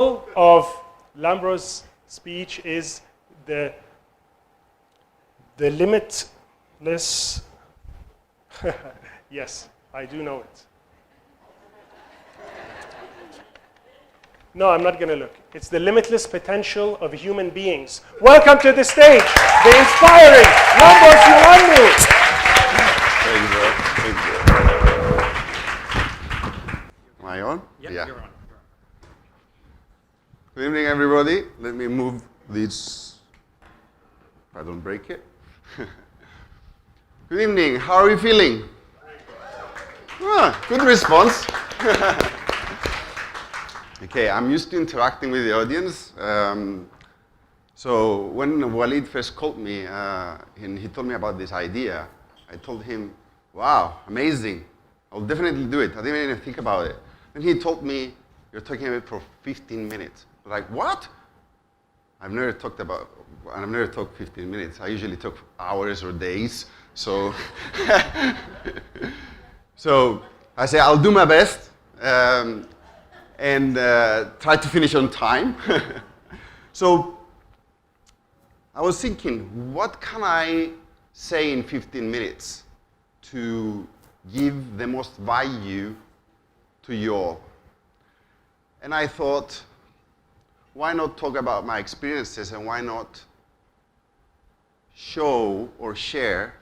of Lampros' speech is the limitless. Yes, I do know it. No, I'm not going to look. It's the limitless potential of human beings. Welcome to the stage, the inspiring Lampros Ioannou. Thank you. Am I on? Yep, Yeah. you're on. Good evening, everybody. Let me move this, if I don't break it. Good evening. How are you feeling? Good response. Okay, I'm used to interacting with the audience. So when Walid first called me and he told me about this idea, I told him, wow, amazing. I'll definitely do it. I didn't even think about it. And he told me, you're talking about it for 15 minutes. Like, what? I've never talked 15 minutes. I usually talk hours or days. So, so I say, I'll do my best and try to finish on time. So I was thinking, what can I say in 15 minutes to give the most value to you all? And I thought, why not talk about my experiences and why not show or share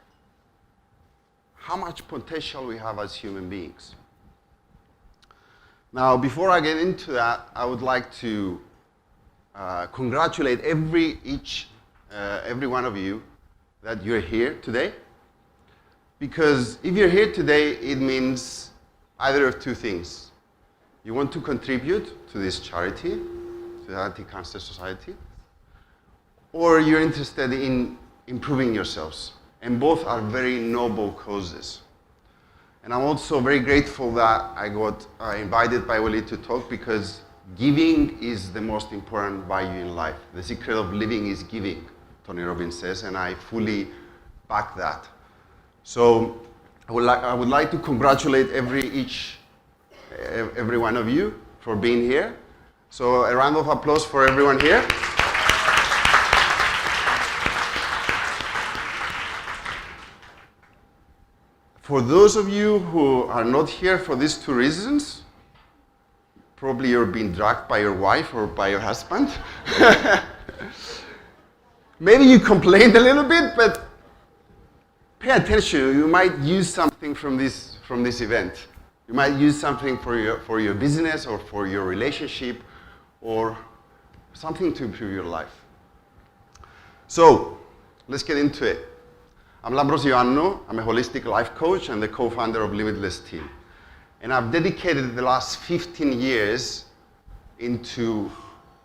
how much potential we have as human beings? Now, before I get into that, I would like to congratulate every one of you that you're here today. Because if you're here today, it means either of two things. You want to contribute to this charity, to the Anti-Cancer Society, or you're interested in improving yourselves. And both are very noble causes. And I'm also very grateful that I got invited by Walid to talk, because giving is the most important value in life. The secret of living is giving, Tony Robbins says, and I fully back that. So I would like to congratulate every one of you for being here. So a round of applause for everyone here. For those of you who are not here for these two reasons, probably you're being dragged by your wife or by your husband. Maybe you complained a little bit, but pay attention. You might use something from this event. You might use something for your business or for your relationship or something to improve your life. So let's get into it. I'm Lampros Ioannou. I'm a holistic life coach and the co-founder of Limitless Team. And I've dedicated the last 15 years into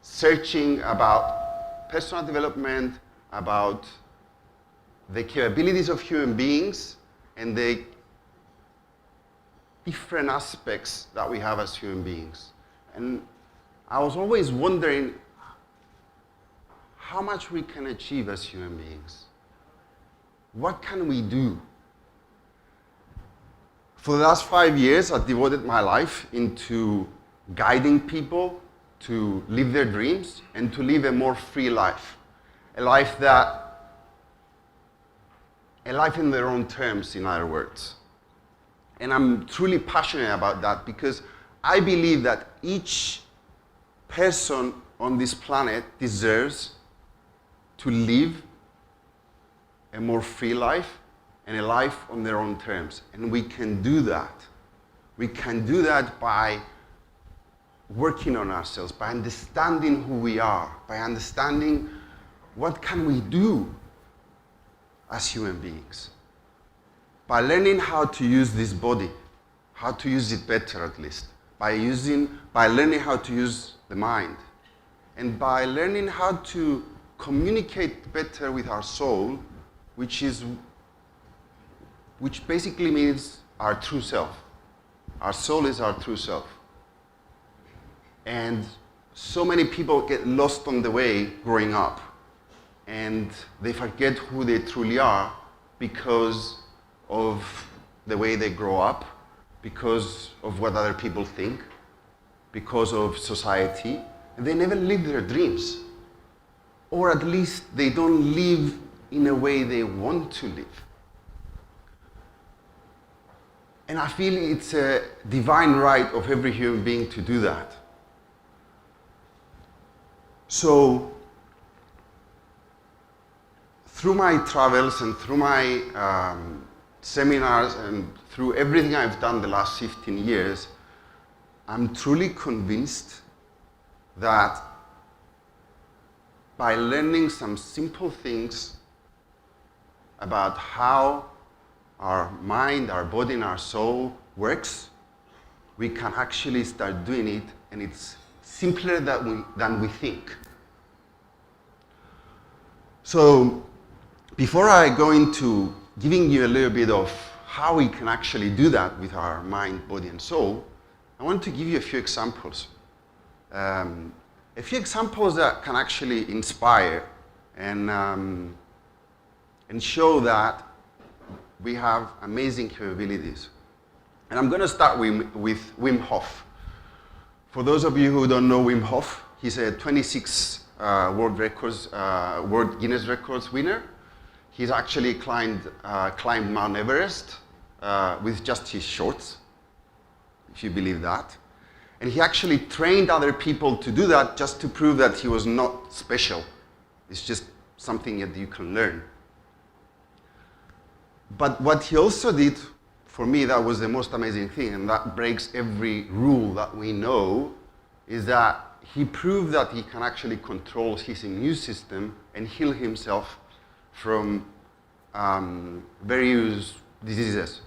searching about personal development, about the capabilities of human beings and the different aspects that we have as human beings. And I was always wondering how much we can achieve as human beings. What can we do? For the last 5 years, I've devoted my life into guiding people to live their dreams and to live a more free life. A life in their own terms, in other words. And I'm truly passionate about that because I believe that each person on this planet deserves to live a more free life and a life on their own terms. And we can do that. We can do that by working on ourselves, by understanding who we are, by understanding what can we do as human beings. By learning how to use this body, how to use it better at least, by learning how to use the mind, and by learning how to communicate better with our soul, which basically means our true self. Our soul is our true self. And so many people get lost on the way growing up, and they forget who they truly are because of the way they grow up, because of what other people think, because of society, and they never live their dreams. Or at least they don't live in a way they want to live. And I feel it's a divine right of every human being to do that. So, through my travels and through my seminars and through everything I've done the last 15 years, I'm truly convinced that by learning some simple things about how our mind, our body, and our soul works, we can actually start doing it, and it's simpler than we think. So, before I go into giving you a little bit of how we can actually do that with our mind, body, and soul, I want to give you a few examples. A few examples that can actually inspire and show that we have amazing capabilities. And I'm going to start with Wim Hof. For those of you who don't know Wim Hof, he's a 26 World Guinness Records winner. He's actually climbed Mount Everest with just his shorts, if you believe that. And he actually trained other people to do that just to prove that he was not special. It's just something that you can learn. But what he also did, for me, that was the most amazing thing, and that breaks every rule that we know, is that he proved that he can actually control his immune system and heal himself from various diseases.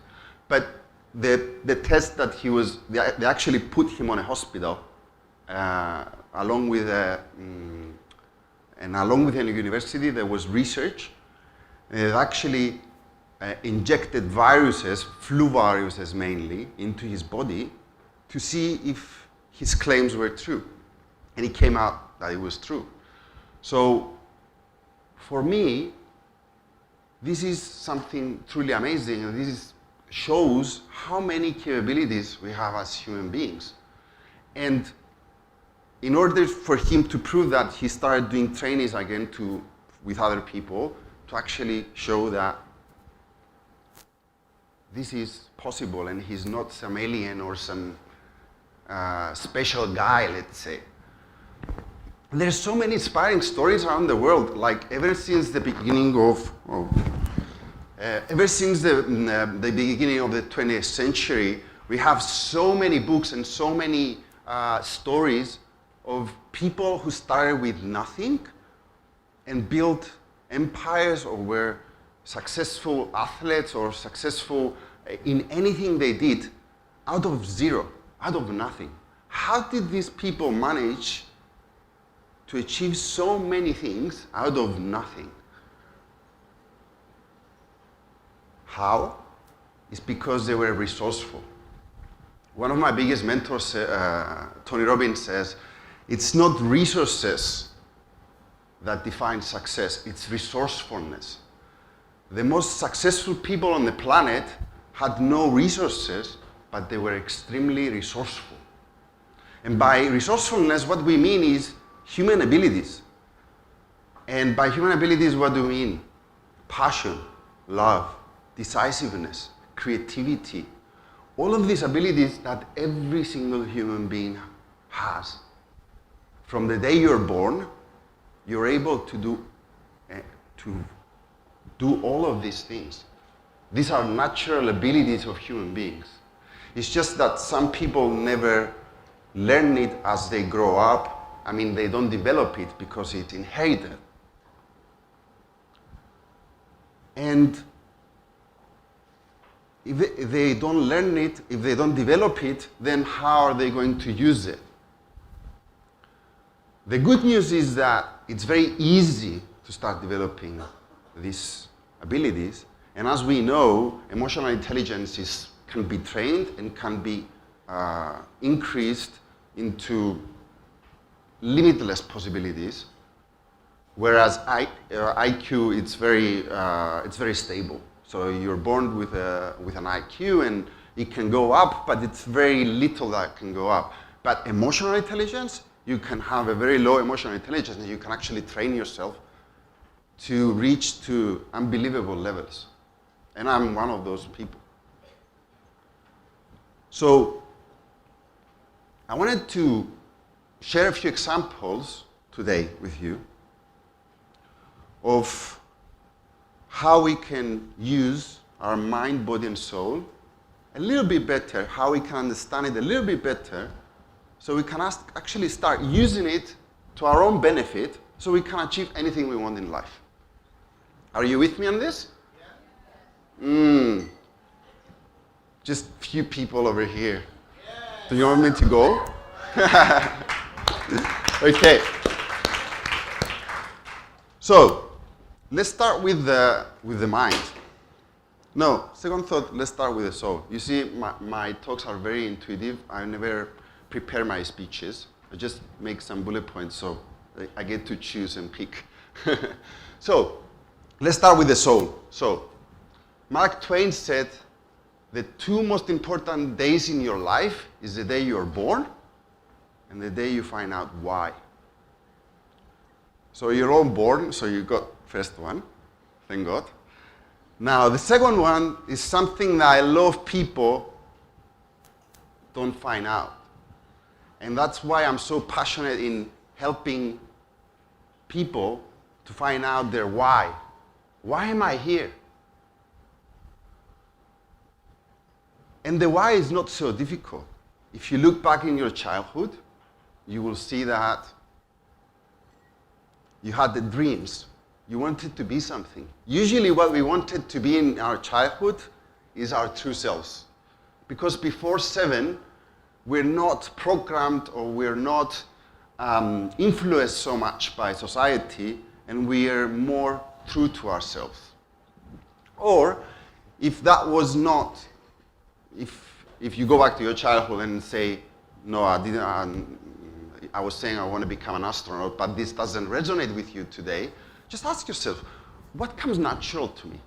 But the test that they actually put him on a hospital along with a university. There was research. It actually injected viruses, flu viruses mainly, into his body to see if his claims were true. And it came out that it was true. So for me, this is something truly amazing, and this shows how many capabilities we have as human beings. And in order for him to prove that, he started doing trainings again with other people to actually show that this is possible and he's not some alien or some special guy, let's say. There's so many inspiring stories around the world, like ever since the beginning of the beginning of the 20th century, we have so many books and so many stories of people who started with nothing and built empires, or were successful athletes or successful in anything they did out of zero, out of nothing. How did these people manage to achieve so many things out of nothing? How? It's because they were resourceful. One of my biggest mentors, Tony Robbins, says, it's not resources that define success, it's resourcefulness. The most successful people on the planet had no resources, but they were extremely resourceful. And by resourcefulness, what we mean is human abilities. And by human abilities, what do we mean? Passion, love, decisiveness, creativity. All of these abilities that every single human being has. From the day you're born, you're able to do all of these things. These are natural abilities of human beings. It's just that some people never learn it as they grow up. I mean, they don't develop it because it's inherited. And if they don't learn it, if they don't develop it, then how are they going to use it? The good news is that it's very easy to start developing these abilities. And as we know, emotional intelligence can be trained and can be increased into limitless possibilities. Whereas IQ, it's very stable. So you're born with an IQ, and it can go up, but it's very little that can go up. But emotional intelligence, you can have a very low emotional intelligence and you can actually train yourself to reach to unbelievable levels. And I'm one of those people. So I wanted to share a few examples today with you of how we can use our mind, body, and soul a little bit better, how we can understand it a little bit better, so we can actually start using it to our own benefit, so we can achieve anything we want in life. Are you with me on this? Just few people over here. Do you want me to go? Okay. So, let's start with the mind. No, second thought, let's start with the soul. You see, my talks are very intuitive. I never prepare my speeches. I just make some bullet points, so I get to choose and pick. So, let's start with the soul. So, Mark Twain said, the two most important days in your life is the day you're born and the day you find out why. So you're all born, so you got first one, thank God. Now the second one is something that I love people don't find out. And that's why I'm so passionate in helping people to find out their why. Why am I here? And the why is not so difficult. If you look back in your childhood, you will see that you had the dreams. You wanted to be something. Usually what we wanted to be in our childhood is our true selves. Because before 7, we're not programmed or we're not influenced so much by society, and we are more true to ourselves. Or if that was not, if you go back to your childhood and say, no, I was saying I want to become an astronaut, but this doesn't resonate with you today, just ask yourself, what comes natural to me?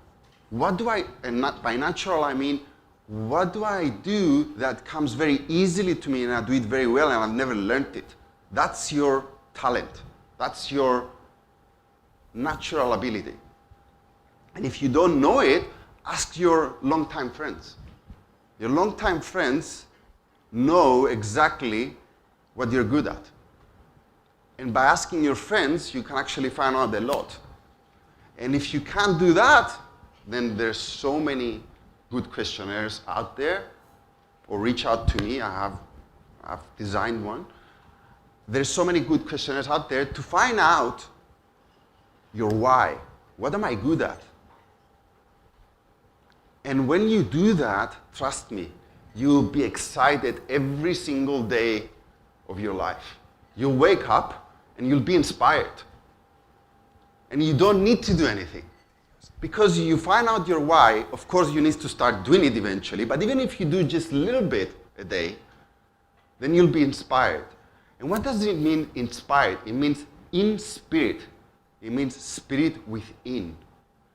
What do I, and not by natural I mean, what do I do that comes very easily to me and I do it very well and I've never learned it? That's your talent. That's your natural ability. And if you don't know it, ask your longtime friends. Your longtime friends know exactly what you're good at. And by asking your friends, you can actually find out a lot. And if you can't do that, then there's so many good questionnaires out there, or reach out to me. I've designed one. There's so many good questionnaires out there to find out your why. What am I good at? And when you do that, trust me, you'll be excited every single day of your life. You'll wake up and you'll be inspired. And you don't need to do anything. Because you find out your why, of course you need to start doing it eventually, but even if you do just a little bit a day, then you'll be inspired. And what does it mean, inspired? It means in spirit. It means spirit within.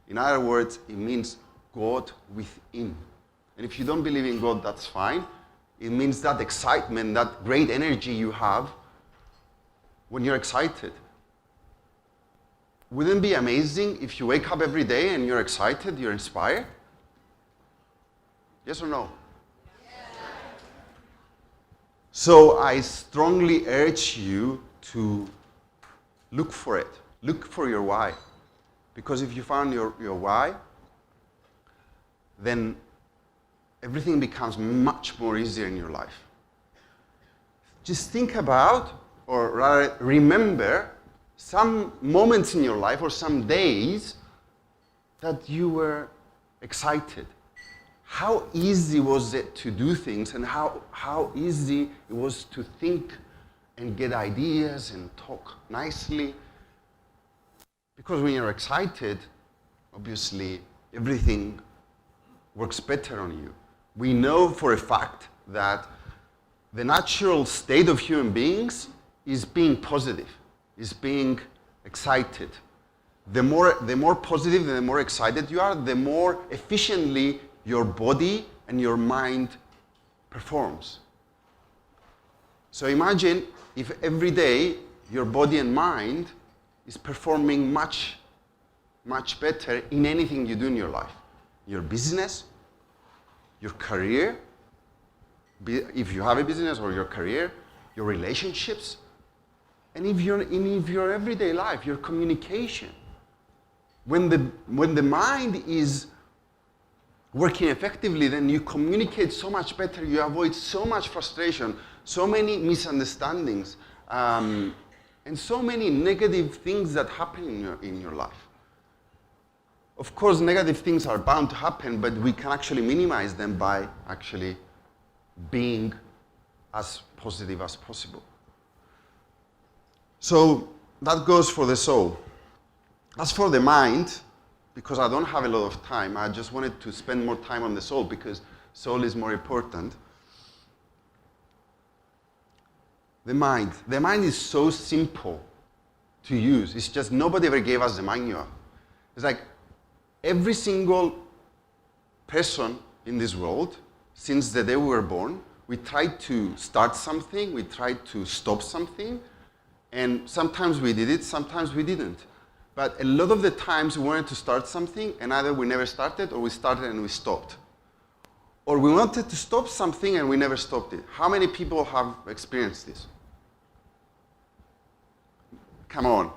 In other words, it means God within. And if you don't believe in God, that's fine. It means that excitement, that great energy you have when you're excited. Wouldn't it be amazing if you wake up every day and you're excited, you're inspired? Yes or no? Yes. So I strongly urge you to look for it. Look for your why. Because if you found your why, then everything becomes much more easier in your life. Just think about, or rather remember, some moments in your life or some days that you were excited. How easy was it to do things, and how easy it was to think and get ideas and talk nicely. Because when you're excited, obviously everything works better on you. We know for a fact that the natural state of human beings is being positive, is being excited. The more positive, the more excited you are, the more efficiently your body and your mind performs. So imagine if every day your body and mind is performing much, much better in anything you do in your life. Your business, your career, if you have a business or your career, your relationships, and if your everyday life, your communication. When the mind is working effectively, then you communicate so much better, you avoid so much frustration, so many misunderstandings, and so many negative things that happen in your life. Of course, negative things are bound to happen, but we can actually minimize them by actually being as positive as possible. So that goes for the soul. As for the mind, because I don't have a lot of time, I just wanted to spend more time on the soul because soul is more important. The mind is so simple to use. It's just nobody ever gave us the manual. It's like every single person in this world, since the day we were born, we tried to start something, we tried to stop something, and sometimes we did it, sometimes we didn't. But a lot of the times we wanted to start something, and either we never started, or we started and we stopped. Or we wanted to stop something and we never stopped it. How many people have experienced this? Come on.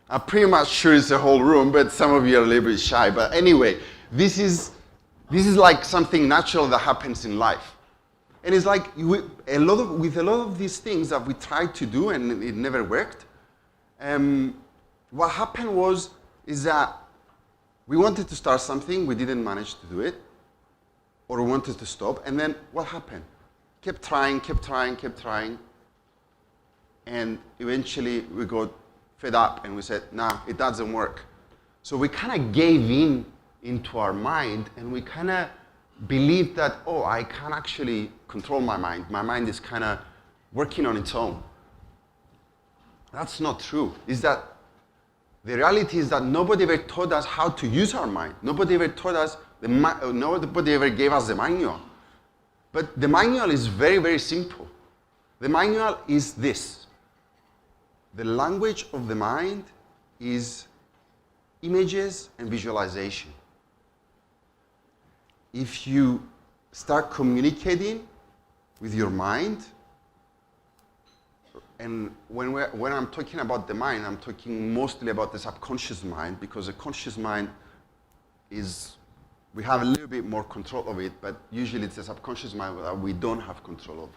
I'm pretty much sure it's the whole room, but some of you are a little bit shy. But anyway, this is like something natural that happens in life. And it's like with a lot of these things that we tried to do and it never worked, what happened is that we wanted to start something, we didn't manage to do it, or we wanted to stop, and then what happened? Kept trying, and eventually we got fed up and we said, nah, it doesn't work. So we kind of gave into our mind, and we kind of believed that, oh, I can actually control my mind. My mind is kind of working on its own. That's not true. The reality is that nobody ever taught us how to use our mind. Nobody ever taught us, nobody ever gave us the manual. But the manual is very, very simple. The manual is this. The language of the mind is images and visualization. If you start communicating with your mind, and when I'm talking about the mind, I'm talking mostly about the subconscious mind, because the conscious mind we have a little bit more control of it, but usually it's the subconscious mind that we don't have control of.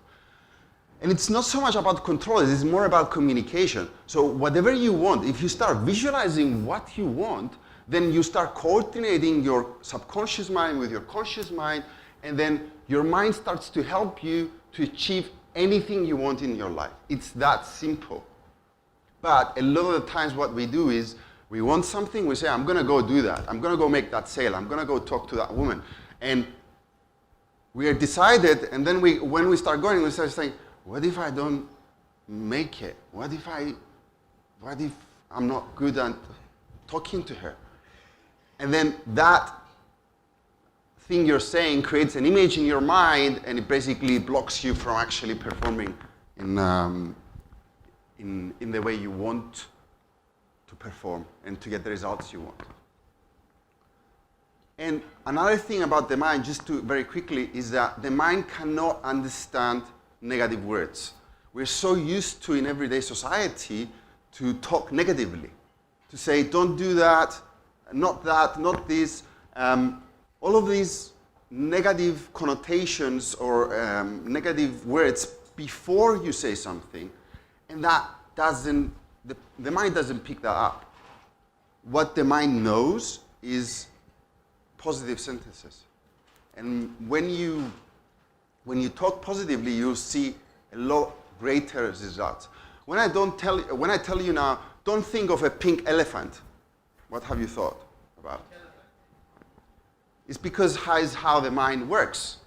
And it's not so much about control, it's more about communication. So whatever you want, if you start visualizing what you want, then you start coordinating your subconscious mind with your conscious mind, and then your mind starts to help you to achieve anything you want in your life. It's that simple. But a lot of the times what we do is we want something, we say, I'm going to go do that. I'm going to go make that sale. I'm going to go talk to that woman. And we are decided, and then when we start going, we start saying, what if I don't make it? What if I'm not good at talking to her? And then that thing you're saying creates an image in your mind, and it basically blocks you from actually performing in the way you want to perform and to get the results you want. And another thing about the mind, just to very quickly, is that the mind cannot understand negative words. We're so used to, in everyday society, to talk negatively, to say, don't do that, not this. All of these negative connotations or negative words before you say something, and that the mind doesn't pick that up. What the mind knows is positive sentences. And when you talk positively, you'll see a lot greater results. When I tell you now, don't think of a pink elephant, what have you thought about? It's because it's how the mind works.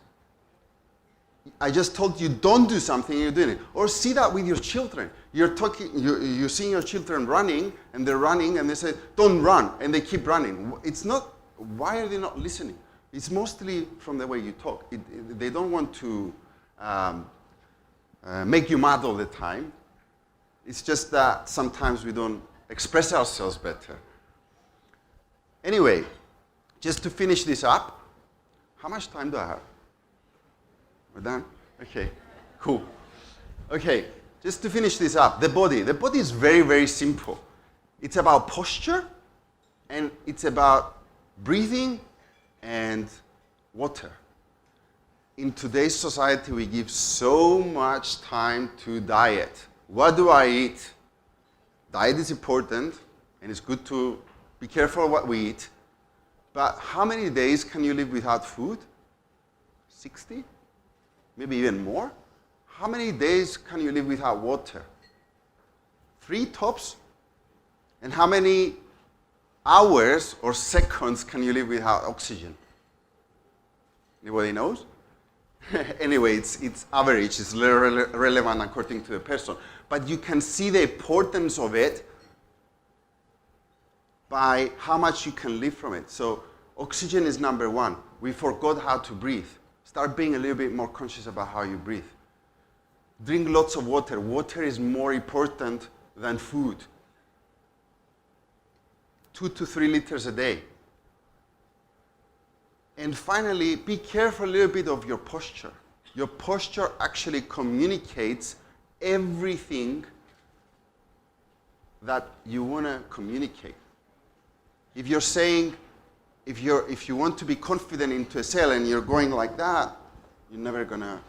I just told you don't do something and you're doing it. Or see that with your children. You're seeing your children running, and they're running, and they say, don't run, and they keep running. It's not, why are they not listening? It's mostly from the way you talk. They don't want to make you mad all the time. It's just that sometimes we don't express ourselves better. Anyway, just to finish this up, how much time do I have? We're done? Okay, cool. Okay, just to finish this up, the body. The body is very, very simple. It's about posture, and it's about breathing and water. In today's society, we give so much time to diet. What do I eat? Diet is important, and it's good to be careful what we eat. But how many days can you live without food? 60? Maybe even more? How many days can you live without water? 3 tops? And how many hours or seconds can you live without oxygen? Anybody knows? Anyway, it's average, it's relevant according to the person. But you can see the importance of it by how much you can live from it. So oxygen is number 1. We forgot how to breathe. Start being a little bit more conscious about how you breathe. Drink lots of water. Water is more important than food. 2 to 3 liters a day. And finally, be careful a little bit of your posture. Your posture actually communicates everything that you want to communicate. If you're saying, if you want to be confident into a sale and you're going like that, you're never gonna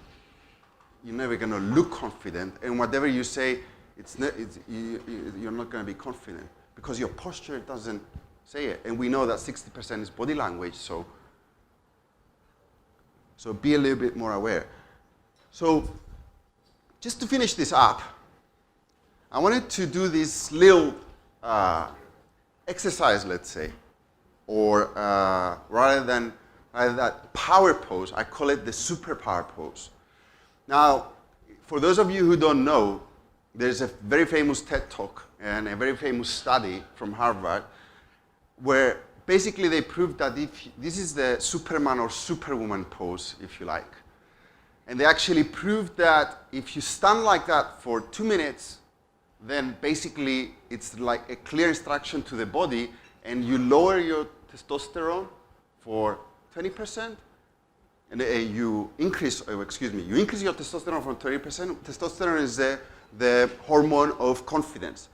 look confident. And whatever you say, you're not gonna be confident because your posture doesn't say it. And we know that 60% is body language, so be a little bit more aware. So just to finish this up, I wanted to do this little exercise, let's say, or rather than that power pose, I call it the superpower pose. Now, for those of you who don't know, there's a very famous TED Talk and a very famous study from Harvard where basically they proved that this is the Superman or Superwoman pose, if you like. And they actually proved that if you stand like that for 2 minutes, then basically it's like a clear instruction to the body, and you lower your testosterone for 20%, and you increase your testosterone from 20%. Testosterone is the hormone of confidence.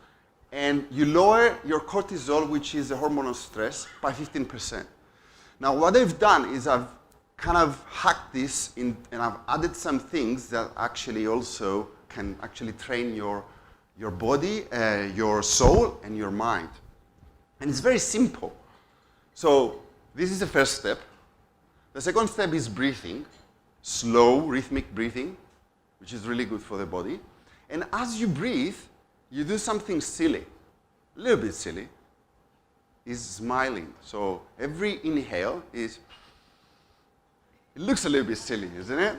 And you lower your cortisol, which is the hormone of stress, by 15%. Now, what I've done is I've kind of hacked this and I've added some things that actually also can actually train your body, your soul, and your mind. And it's very simple. So this is the first step. The second step is breathing, slow, rhythmic breathing, which is really good for the body. And as you breathe, you do something silly, a little bit silly, is smiling. So every inhale it looks a little bit silly, isn't it?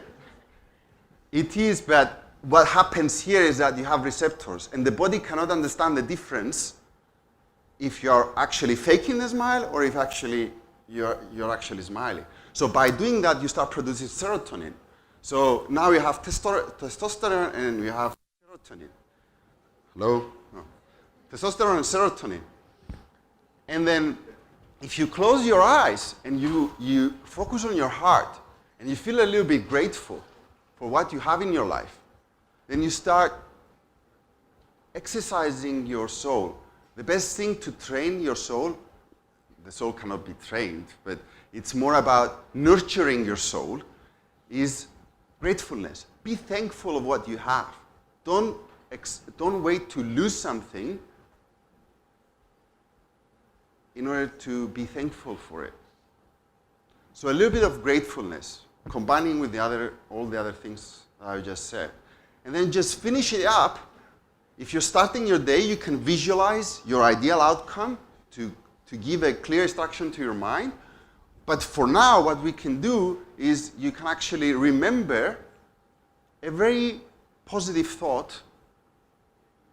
It is, but what happens here is that you have receptors, and the body cannot understand the difference if you're actually faking the smile or if actually you're actually smiling. So by doing that, you start producing serotonin. So now you have testosterone and you have serotonin. Hello? No. Testosterone and serotonin. And then if you close your eyes and you focus on your heart and you feel a little bit grateful for what you have in your life, then you start exercising your soul. The best thing to train your soul, the soul cannot be trained, but it's more about nurturing your soul, is gratefulness. Be thankful of what you have. Don't wait to lose something in order to be thankful for it. So a little bit of gratefulness, combining with all the other things that I just said. And then just finish it up. If you're starting your day, you can visualize your ideal outcome to give a clear instruction to your mind. But for now, what we can do is you can actually remember a very positive thought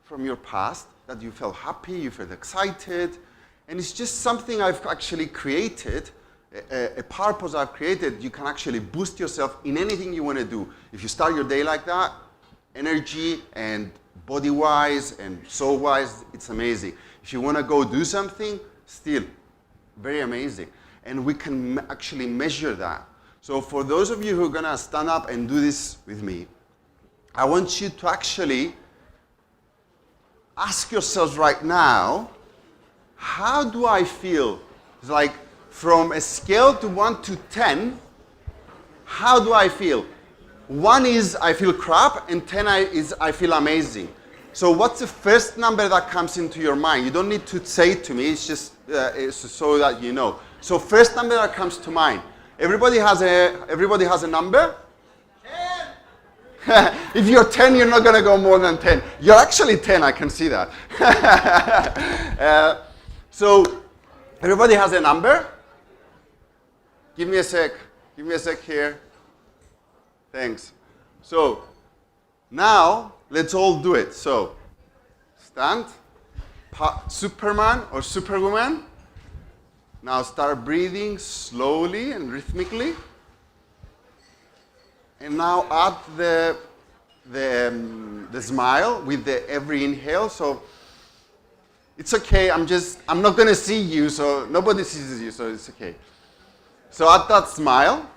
from your past that you felt happy, you felt excited, and it's just something I've actually created a purpose I've created, you can actually boost yourself in anything you want to do. If you start your day like that, energy and body-wise and soul-wise, it's amazing. If you want to go do something, still very amazing. And we can actually measure that. So for those of you who are going to stand up and do this with me, I want you to actually ask yourselves right now, how do I feel? It's like from a scale to 1 to 10, how do I feel? 1 is I feel crap, and 10 is I feel amazing. So what's the first number that comes into your mind? You don't need to say it to me, it's just it's so that you know. So first number that comes to mind. Everybody has a number? 10. If you're 10, you're not going to go more than 10. You're actually 10, I can see that. So everybody has a number? Give me a sec. Give me a sec here. Thanks. So now let's all do it. So stand, Superman or Superwoman. Now start breathing slowly and rhythmically. And now add the smile with every inhale. So it's okay. I'm not going to see you, so nobody sees you, so it's okay. So add that smile.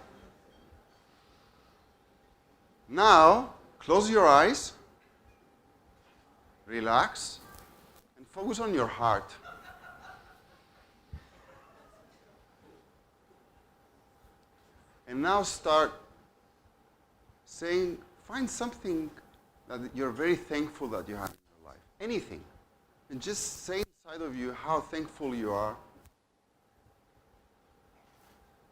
Now close your eyes, relax, and focus on your heart. And now start saying, find something that you're very thankful that you have in your life. Anything. And just say inside of you how thankful you are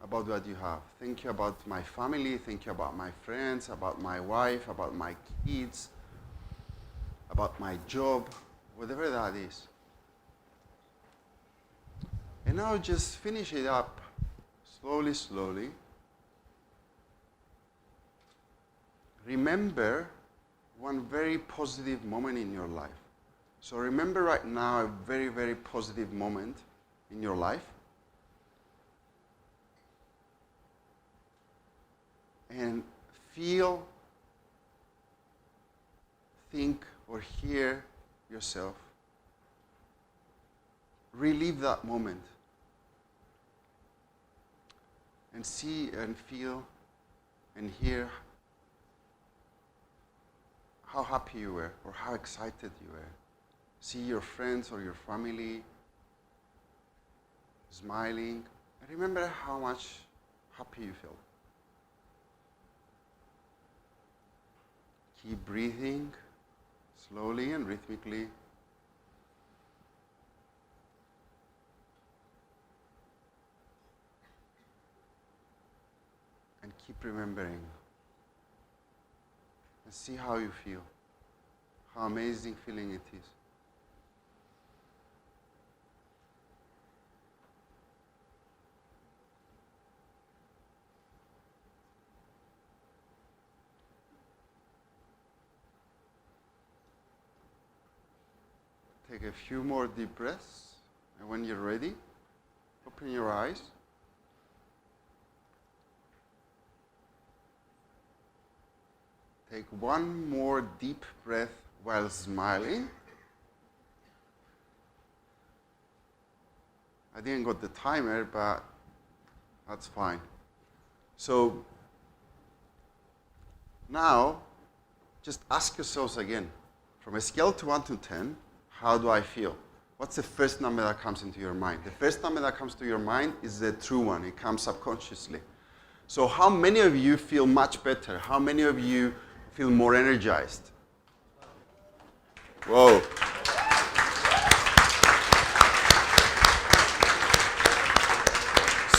about what you have. Thank you about my family, thank you about my friends, about my wife, about my kids, about my job, whatever that is. And now just finish it up slowly, slowly. Remember one very positive moment in your life. So remember right now a very, very positive moment in your life. And feel, think, or hear yourself. Relive that moment. And see and feel and hear how happy you were or how excited you were. See your friends or your family smiling. And remember how much happy you felt. Keep breathing slowly and rhythmically. And keep remembering. And see how you feel. How amazing feeling it is. Take a few more deep breaths, and when you're ready, open your eyes. Take one more deep breath while smiling. I didn't got the timer, but that's fine. So now, just ask yourselves again, from a scale to 1 to 10, how do I feel? What's the first number that comes into your mind? The first number that comes to your mind is the true one. It comes subconsciously. So how many of you feel much better? How many of you feel more energized? Whoa.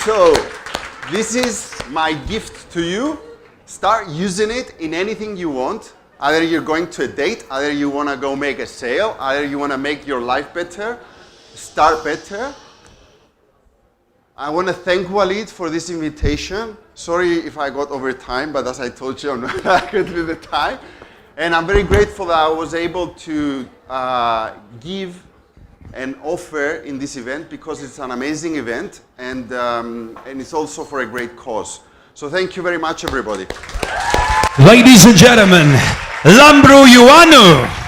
So this is my gift to you. Start using it in anything you want. Either you're going to a date, either you want to go make a sale, either you want to make your life better, start better. I want to thank Walid for this invitation. Sorry if I got over time, but as I told you, I'm not good with the time. And I'm very grateful that I was able to give and offer in this event, because it's an amazing event, and it's also for a great cause. So thank you very much, everybody. Ladies and gentlemen, Lampros Ioannou.